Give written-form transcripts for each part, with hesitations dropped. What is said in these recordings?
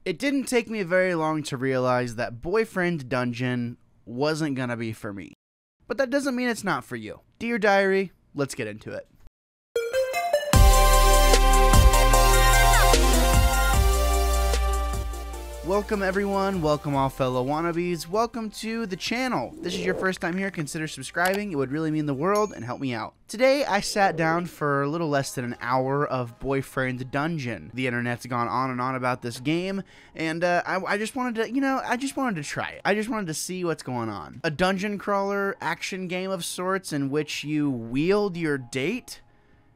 It didn't take me very long to realize that Boyfriend Dungeon wasn't gonna be for me. But that doesn't mean it's not for you. Dear Diary, let's get into it. Welcome everyone, welcome all fellow wannabes, welcome to the channel. If this is your first time here, consider subscribing, it would really mean the world and help me out. Today I sat down for a little less than an hour of Boyfriend Dungeon. The internet's gone on and on about this game, and I just wanted to, I just wanted to try it. I just wanted to see what's going on. A dungeon crawler action game of sorts in which you wield your date?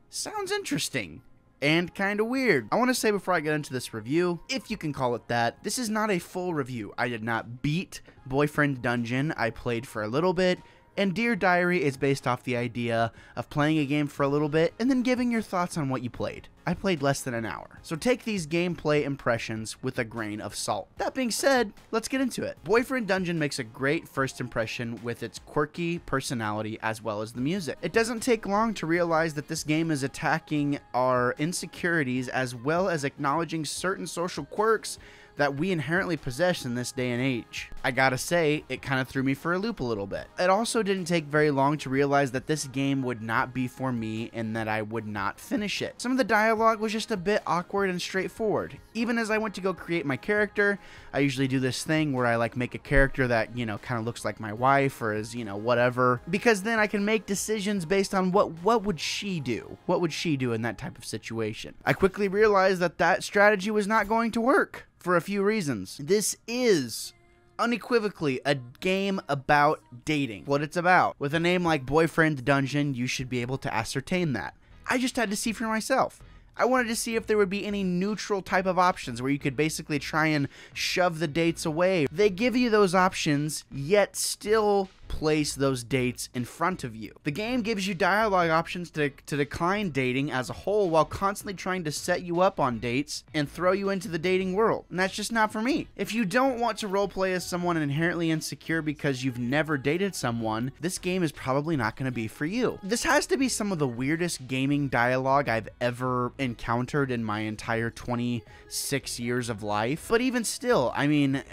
Sounds interesting. And kind of weird. I want to say before I get into this review, if you can call it that, this is not a full review. I did not beat Boyfriend Dungeon. I played for a little bit, and Dear Diary is based off the idea of playing a game for a little bit and then giving your thoughts on what you played. I played less than an hour, so take these gameplay impressions with a grain of salt. That being said, let's get into it. Boyfriend Dungeon makes a great first impression with its quirky personality as well as the music. It doesn't take long to realize that this game is attacking our insecurities as well as acknowledging certain social quirks that we inherently possess in this day and age. I gotta say, it kind of threw me for a loop a little bit. It also didn't take very long to realize that this game would not be for me and that I would not finish it. Some of the dialogue was just a bit awkward and straightforward. Even as I went to go create my character, I usually do this thing where I like make a character that, kind of looks like my wife or is, whatever, because then I can make decisions based on what would she do? What would she do in that type of situation? I quickly realized that that strategy was not going to work. For a few reasons. This is unequivocally a game about dating. What it's about. With a name like Boyfriend Dungeon, you should be able to ascertain that. I just had to see for myself. I wanted to see if there would be any neutral type of options where you could basically try and shove the dates away. They give you those options, yet still place those dates in front of you. The game gives you dialogue options to decline dating as a whole while constantly trying to set you up on dates and throw you into the dating world. And that's just not for me. If you don't want to roleplay as someone inherently insecure because you've never dated someone, this game is probably not going to be for you. This has to be some of the weirdest gaming dialogue I've ever encountered in my entire 26 years of life. But even still, I mean,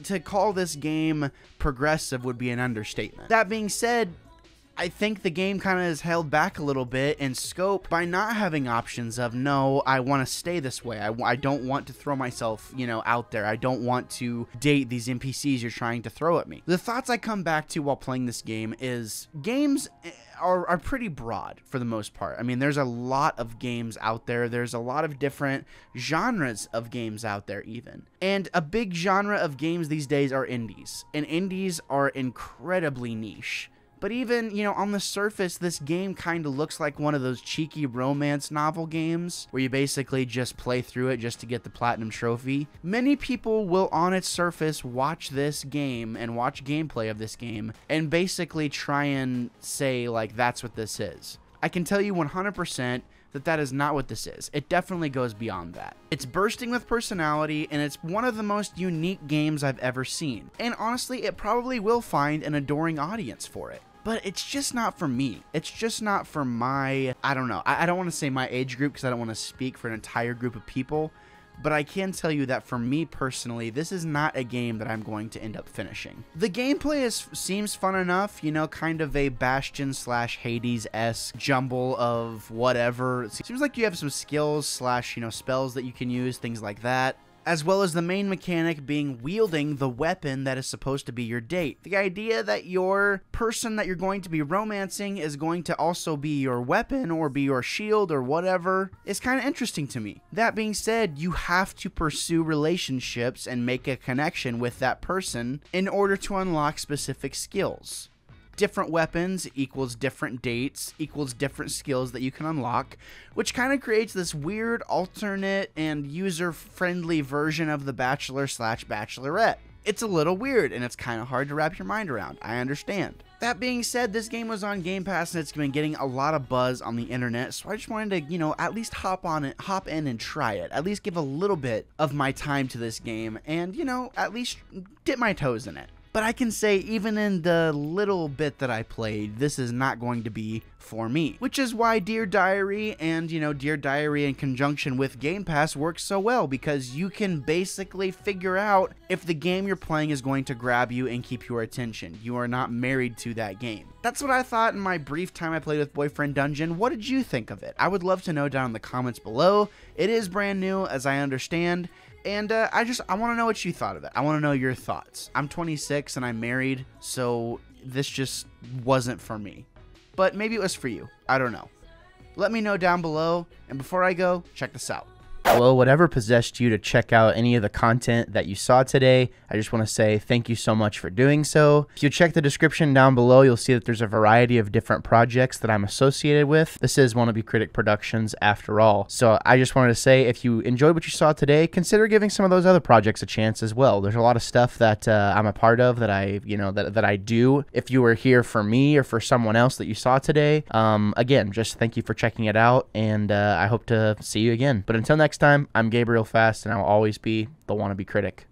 to call this game progressive would be an understatement. That being said, I think the game kind of is held back a little bit in scope by not having options of, no, I want to stay this way. I don't want to throw myself, out there. I don't want to date these NPCs you're trying to throw at me. The thoughts I come back to while playing this game is games are pretty broad for the most part. I mean, there's a lot of games out there. There's a lot of different genres of games out there even. And a big genre of games these days are indies. And indies are incredibly niche. But even, on the surface, this game kind of looks like one of those cheeky romance novel games where you basically just play through it just to get the platinum trophy. Many people will, on its surface, watch this game and watch gameplay of this game and basically try and say, like, that's what this is. I can tell you 100% that is not what this is. It definitely goes beyond that. It's bursting with personality, and it's one of the most unique games I've ever seen. And honestly, it probably will find an adoring audience for it. But it's just not for me. It's just not for my, I don't know. I don't want to say my age group because I don't want to speak for an entire group of people. But I can tell you that for me personally, this is not a game that I'm going to end up finishing. The gameplay seems fun enough, kind of a Bastion / Hades-esque jumble of whatever. It seems like you have some skills / spells that you can use, things like that. As well as the main mechanic being wielding the weapon that is supposed to be your date. The idea that your person that you're going to be romancing is going to also be your weapon or be your shield or whatever is kind of interesting to me. That being said, you have to pursue relationships and make a connection with that person in order to unlock specific skills. Different weapons equals different dates equals different skills that you can unlock, which kind of creates this weird alternate and user-friendly version of The Bachelor / Bachelorette. It's a little weird and it's kind of hard to wrap your mind around. I understand. That being said, this game was on Game Pass and it's been getting a lot of buzz on the internet, so I just wanted to, at least hop in and try it. At least give a little bit of my time to this game and, at least dip my toes in it. But I can say even in the little bit that I played, this is not going to be for me. Which is why Dear Diary and, Dear Diary in conjunction with Game Pass works so well, because you can basically figure out if the game you're playing is going to grab you and keep your attention. You are not married to that game. That's what I thought in my brief time I played with Boyfriend Dungeon. What did you think of it? I would love to know down in the comments below. It is brand new, as I understand. And I want to know what you thought of it. I want to know your thoughts. I'm 26 and I'm married, so this just wasn't for me. But maybe it was for you. I don't know. Let me know down below. And before I go, check this out. Well, whatever possessed you to check out any of the content that you saw today, I just want to say thank you so much for doing so. If you check the description down below, you'll see that there's a variety of different projects that I'm associated with. This is Wannabe Critic Productions after all. So I just wanted to say, if you enjoyed what you saw today, consider giving some of those other projects a chance as well. There's a lot of stuff that I'm a part of that that I do. If you were here for me or for someone else that you saw today, again, just thank you for checking it out, and I hope to see you again. But until next time, I'm Gabriel Fast, and I'll always be the Wannabe Critic.